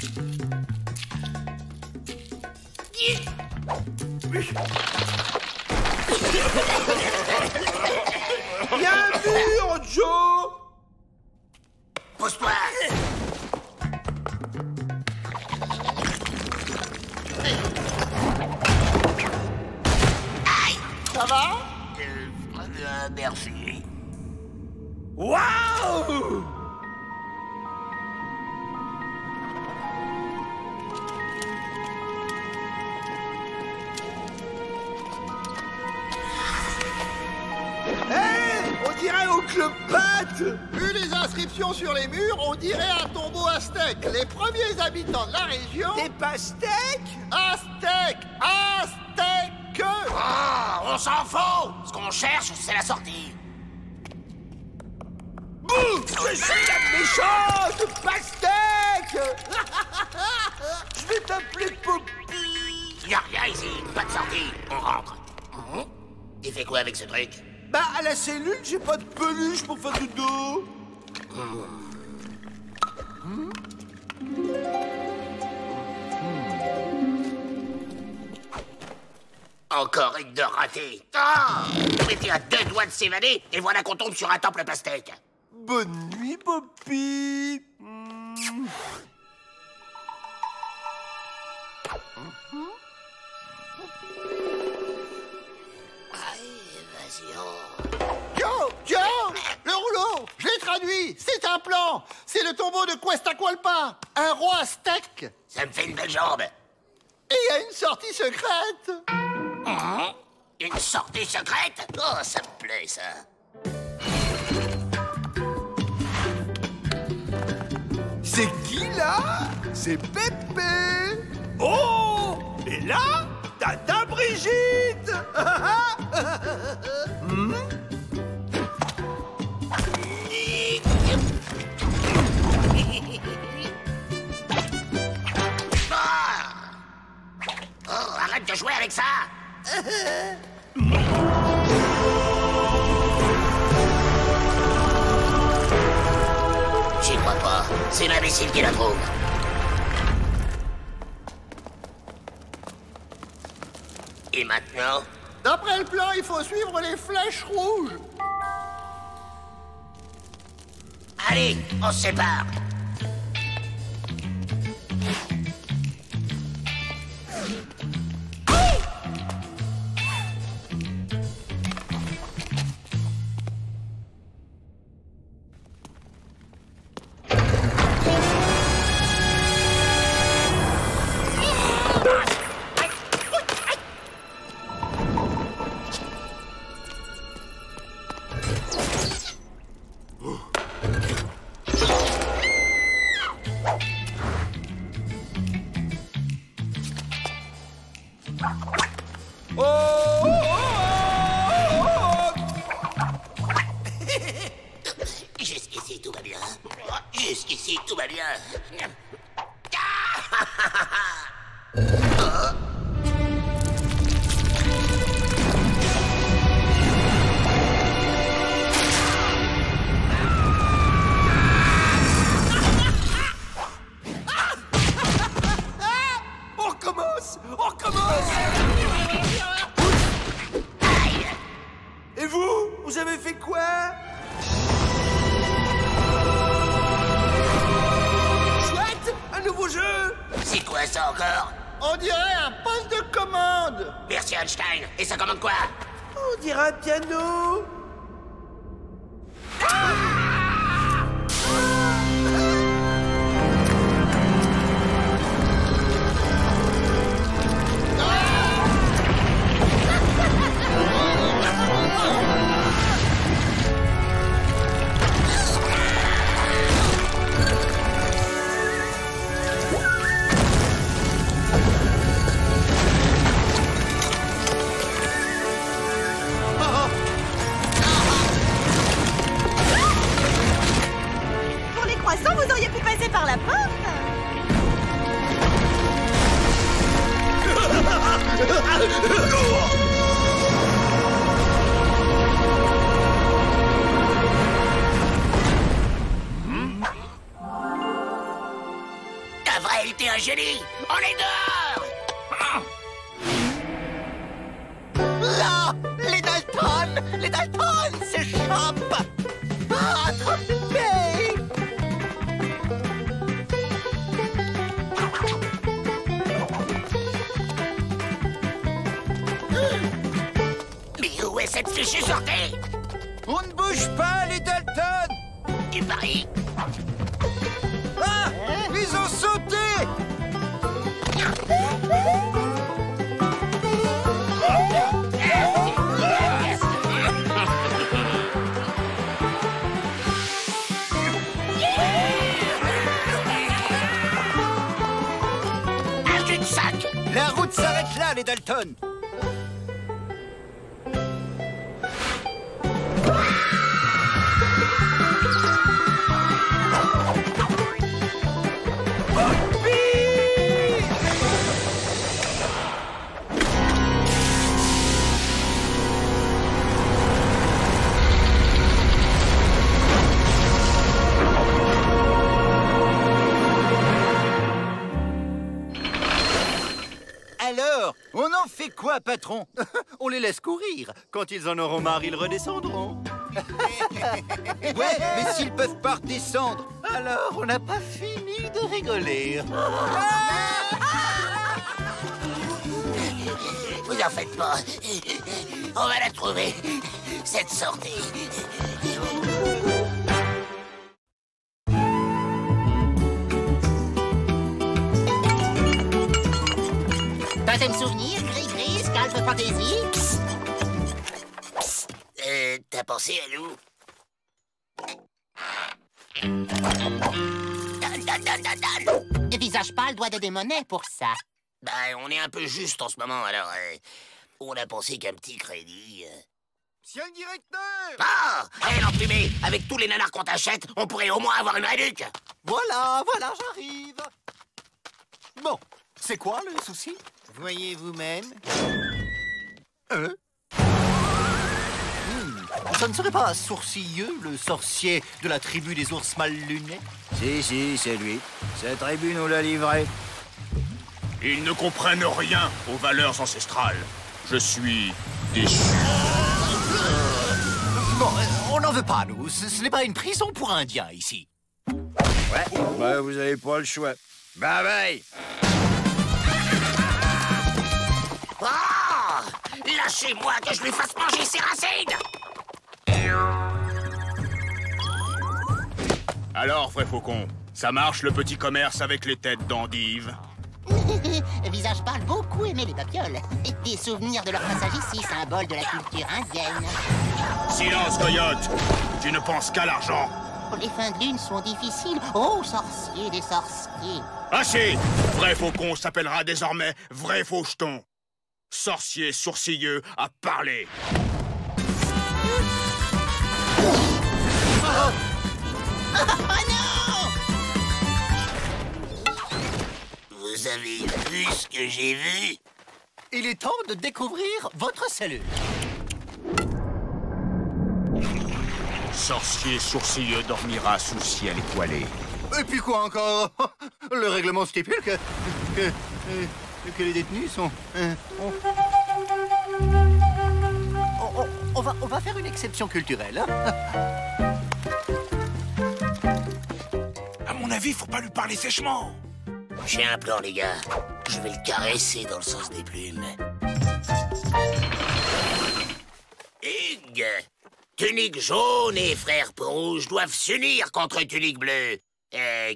Il y a un mur, Joe! Pousse-toi! Aïe! Ça va? Merci. Waouh! Hey! On dirait au Club Pat! Vu les inscriptions sur les murs, on dirait un tombeau aztèque. Les premiers habitants de la région... Des pastèques? Aztèques! Aztèques! Oh, on s'en fout! Ce qu'on cherche, c'est la sortie. Bouh! Je suis la méchante pastèque! Je vais t'appeler Poppy! Y'a rien ici, pas de sortie. On rentre. Il fait quoi avec ce truc? Bah, à la cellule, j'ai pas de peluche pour faire du dos. Encore une de ratée. Ah! On était à 2 doigts de s'évader, et voilà qu'on tombe sur un temple pastèque. Bonne nuit, Poppy. Allez, vas-y, oh. Joe! Joe! Le rouleau! Je l'ai traduit! C'est un plan! C'est le tombeau de Questacualpa, un roi aztèque! Ça me fait une belle jambe. Et il y a une sortie secrète! Une sortie secrète? Oh, ça me plaît, ça. C'est qui, là? C'est Pépé. Oh! Et là, Tata Brigitte. Oh, arrête de jouer avec ça! J'y crois pas. C'est l'imbécile qui la trouve. Et maintenant? D'après le plan, il faut suivre les flèches rouges! Allez, on se sépare. Jusqu'ici, tout va bien. Jusqu'ici, tout va bien. On recommence. On recommence. Et vous? Vous avez fait quoi? Chouette! Un nouveau jeu! C'est quoi ça encore? On dirait un poste de commande! Merci Einstein. Et ça commande quoi? On dirait un piano! vrai, il était un génie. On est dehors. Là, les Dalton s'échappent. Attrapés. Mais où est cette fichue sortie? On ne bouge pas, les Dalton. Tu paries? Ah, ils ont sauté. Un cul-de-sac. La route s'arrête là, les Dalton. Alors, on en fait quoi, patron? On les laisse courir. Quand ils en auront marre, ils redescendront. Ouais, mais s'ils peuvent pas redescendre, Alors, on n'a pas fini de rigoler. Vous en faites pas. On va la trouver, cette sortie. Deuxième souvenir, gris-gris, scalp fantaisie. T'as pensé à nous? Donne. Visage pâle, doigt de démonet pour ça. Ben, on est un peu juste en ce moment, alors on a pensé qu'un petit crédit... Monsieur le directeur! Ah! Hé, l'emplumé! Avec tous les nanars qu'on t'achète, on pourrait au moins avoir une réduc! Voilà, j'arrive. Bon, c'est quoi le souci? Voyez vous-même. Ça ne serait pas Sourcilleux, le sorcier de la tribu des ours mal lunés? Si, c'est lui. Sa tribu nous l'a livré. Ils ne comprennent rien aux valeurs ancestrales. Je suis déçu. Bon, on n'en veut pas, nous. Ce n'est pas une prison pour Indiens, ici. Ouais, vous avez pas le choix. Bye bye! Ah! Lâchez-moi que je lui fasse manger ses racines! Alors, vrai faucon, ça marche le petit commerce avec les têtes d'endives? Visage pâle, beaucoup aimé les papioles. Des souvenirs de leur passage ici, symbole de la culture indienne. Silence, coyote! Tu ne penses qu'à l'argent. Les fins de lune sont difficiles. Oh, sorcier des sorciers. Assez! Vrai faucon s'appellera désormais vrai faucheton. Sorcier sourcilleux à parler. Vous avez vu ce que j'ai vu? Il est temps de découvrir votre cellule. Sorcier sourcilleux dormira sous ciel étoilé. Et puis quoi encore? Le règlement stipule que les détenus sont... On va faire une exception culturelle. Hein? À mon avis, faut pas lui parler sèchement. J'ai un plan, les gars. Je vais le caresser dans le sens des plumes. Hugues! Tunique jaune et frère rouge doivent s'unir contre Tunique bleue,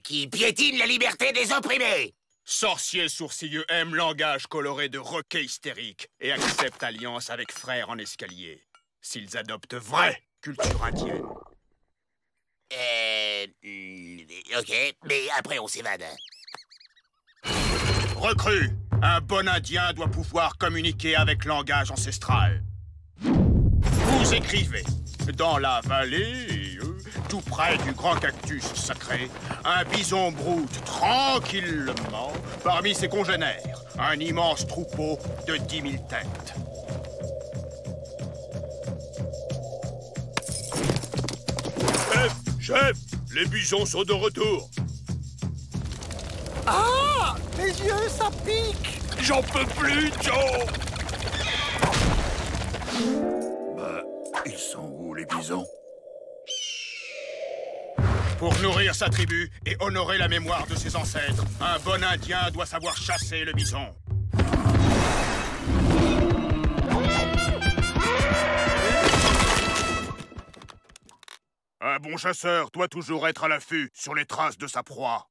qui piétine la liberté des opprimés. Sorcier sourcilleux aime langage coloré de requin hystérique et accepte alliance avec frère en escalier. S'ils adoptent vraie culture indienne. Ok, mais après on s'évade. Recrue, un bon indien doit pouvoir communiquer avec langage ancestral. Vous écrivez, dans la vallée, tout près du grand cactus sacré, un bison broute tranquillement parmi ses congénères, un immense troupeau de 10 000 têtes. Chef, les bisons sont de retour. Ah! yeux, ça pique. J'en peux plus, Joe. Ils sont où, les bisons? Pour nourrir sa tribu et honorer la mémoire de ses ancêtres, un bon Indien doit savoir chasser le bison. Un bon chasseur doit toujours être à l'affût sur les traces de sa proie.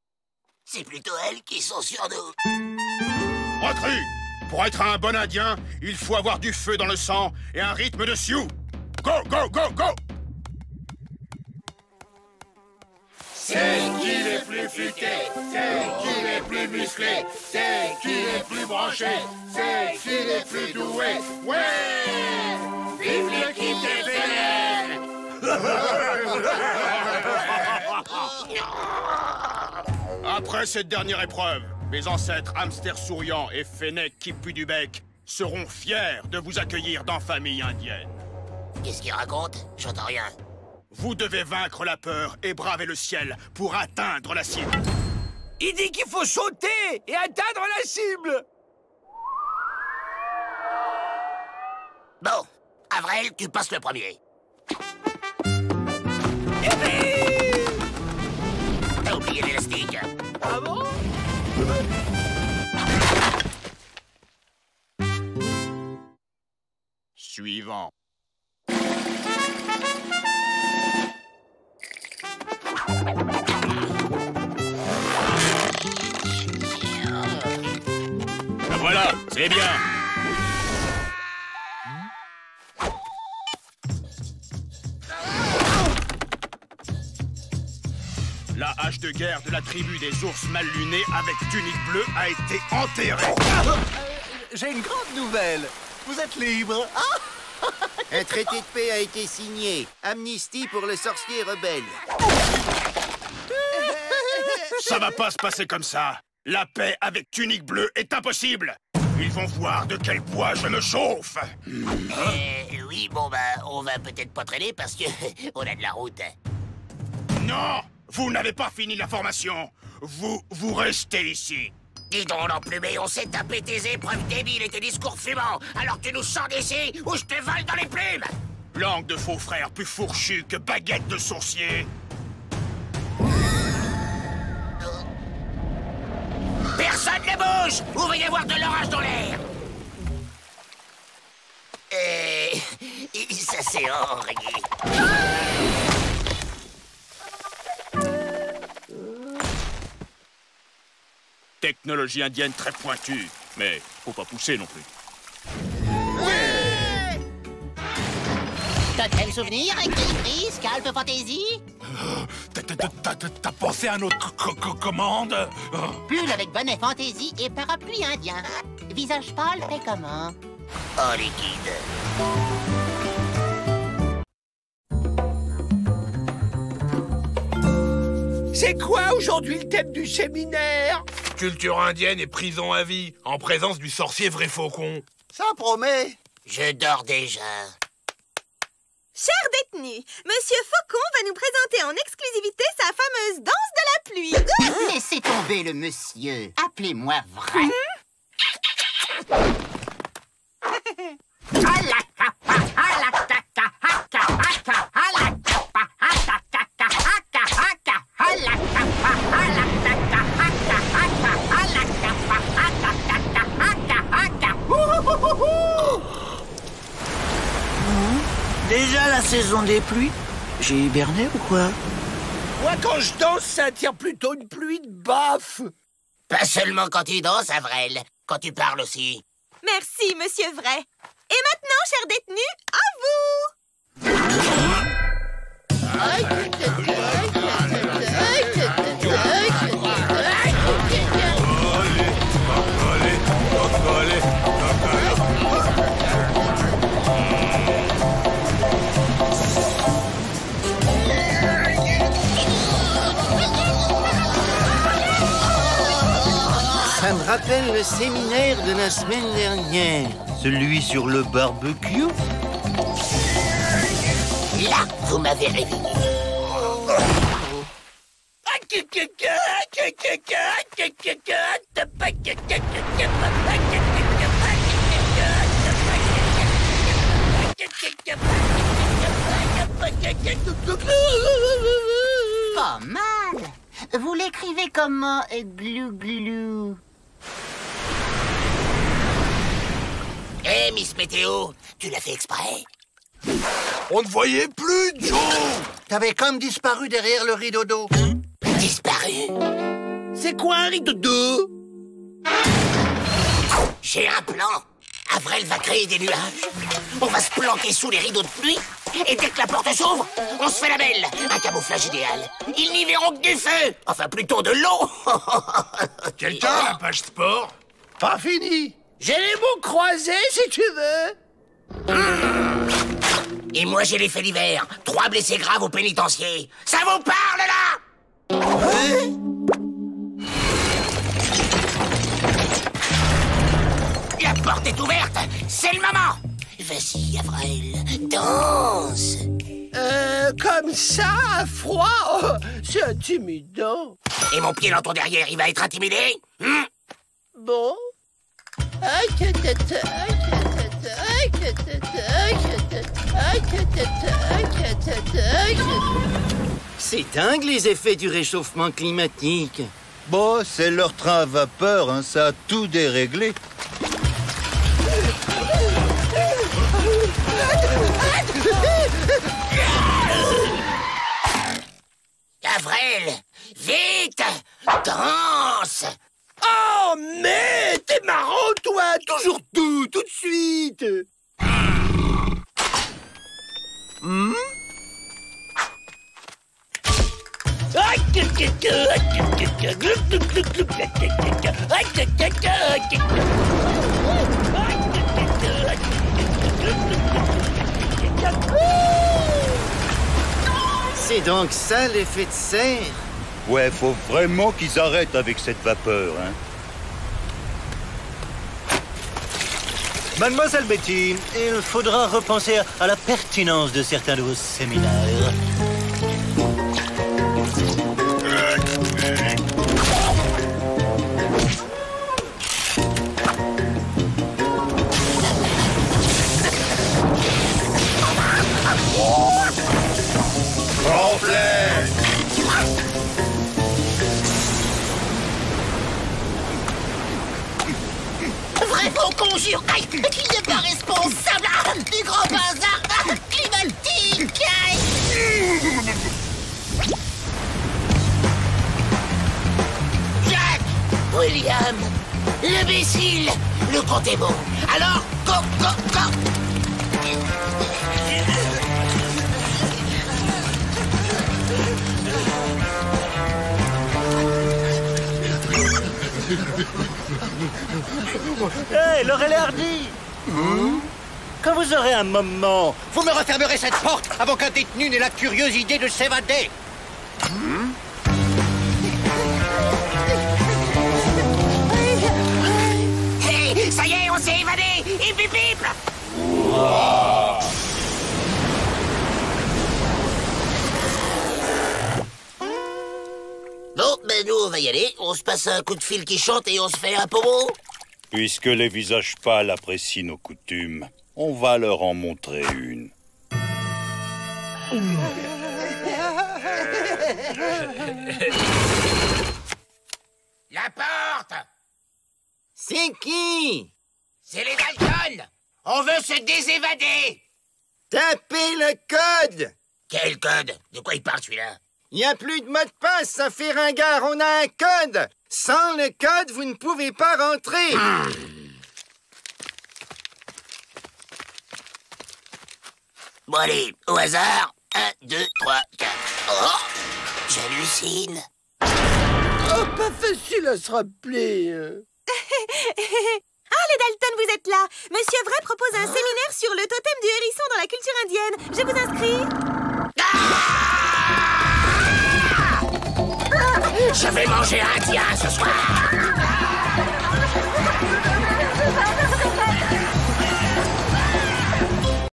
C'est plutôt elles qui sont sur nous. Recrue! Pour être un bon Indien, il faut avoir du feu dans le sang et un rythme de Sioux. Go, go, go, go! C'est qui est plus futé, c'est qui est plus musclé, c'est qui est plus branché, c'est qui est plus doué. Ouais! Vive l'équipe des Vénères! Après cette dernière épreuve, mes ancêtres hamsters souriants et fennecs qui puent du bec seront fiers de vous accueillir dans famille indienne. Qu'est-ce qu'il raconte? J'entends rien. Vous devez vaincre la peur et braver le ciel pour atteindre la cible. Il dit qu'il faut sauter et atteindre la cible. Bon, Avril, tu passes le premier. T'as oublié l'élastique. Ah bon? Suivant. Ben voilà, c'est bien. La hache de guerre de la tribu des ours mal lunés avec tunique bleue a été enterrée. J'ai une grande nouvelle. Vous êtes libre. Un traité de paix a été signé. Amnistie pour les sorciers rebelles. Ça va pas se passer comme ça. La paix avec tunique bleue est impossible. Ils vont voir de quel bois je me chauffe. Oui, bon, bah, on va peut-être pas traîner parce que on a de la route. Non, vous n'avez pas fini la formation. Vous restez ici. Dis donc, l'emplumé, on s'est tapé tes épreuves débiles et tes discours fumants, alors tu nous sors d'ici ou je te vole dans les plumes. Langue de faux frères plus fourchue que baguette de sourcier. Personne ne bouge! Ou va y avoir de l'orage dans l'air! Ça c'est horrible. Technologie indienne très pointue, mais faut pas pousser non plus. Cocktail souvenir, activité, scalp fantaisie. T'as pensé à notre commande? Pull avec bonnet fantaisie et parapluie indien. Visage pâle fait comment? Oh, liquide. C'est quoi aujourd'hui le thème du séminaire? Culture indienne et prison à vie, en présence du sorcier vrai faucon. Ça promet. Je dors déjà. Chers détenus, Monsieur Faucon va nous présenter en exclusivité sa fameuse danse de la pluie. Laissez tomber le monsieur. Appelez-moi vrai. Déjà la saison des pluies? J'ai hiberné ou quoi? Moi, quand je danse, ça attire plutôt une pluie de baffes. Pas seulement quand tu danses, Avril, quand tu parles aussi. Merci, Monsieur Vrai. Et maintenant, chers détenus, à vous! Ça me rappelle le séminaire de la semaine dernière. Celui sur le barbecue. Là, vous m'avez réveillé. Pas mal. Vous l'écrivez comment, glouglou? Hé, Miss Météo, tu l'as fait exprès? On ne voyait plus, Joe! T'avais comme disparu derrière le rideau d'eau. Disparu? C'est quoi un rideau d'eau? J'ai un plan. Avril va créer des nuages. On va se planquer sous les rideaux de pluie. Et dès que la porte s'ouvre, on se fait la belle. Un camouflage idéal. Ils n'y verront que du feu. Enfin, plutôt de l'eau. Quelqu'un a la page sport? Pas fini. J'ai les mots croisés, si tu veux. Et moi, j'ai les faits divers. 3 blessés graves au pénitencier. Ça vous parle, là? La porte est ouverte. C'est le moment. Vas-y, Avril, danse. Comme ça, à froid, oh, c'est intimidant. Et mon pied dans ton derrière, il va être intimidé? Bon. C'est dingue les effets du réchauffement climatique. Bon, c'est leur train à vapeur, hein, ça a tout déréglé. Avril, vite, danse. Oh, mais t'es marrant, toi. Toujours tout de suite. C'est donc ça l'effet de serre? Ouais, faut vraiment qu'ils arrêtent avec cette vapeur, hein. Mademoiselle Betty, il faudra repenser à la pertinence de certains de vos séminaires. Vrai faux conjure qui n'est pas responsable du grand bazar climatique. Jack, William, l'imbécile, le compte est bon. Alors, go. Hé, Laurel et Hardy! Quand vous aurez un moment, vous me refermerez cette porte avant qu'un détenu n'ait la curieuse idée de s'évader. Hey, ça y est, on s'est évadé. Hip hip hip. Bon, ben nous, on va y aller. On se passe un coup de fil qui chante et on se fait un pommeau. Puisque les visages pâles apprécient nos coutumes, on va leur en montrer une. La porte. C'est qui? C'est les Dalton. On veut se désévader. Tapez le code. Quel code? De quoi il parle, celui-là? Il n'y a plus de mot de passe, ça fait ringard, on a un code. Sans le code, vous ne pouvez pas rentrer. Bon, allez, au hasard. 1, 2, 3, 4. Oh, j'hallucine. Oh, pas facile à se rappeler. Ah, les Dalton, vous êtes là. Monsieur Vrai propose un séminaire sur le totem du hérisson dans la culture indienne. Je vous inscris. Je vais manger indien ce soir.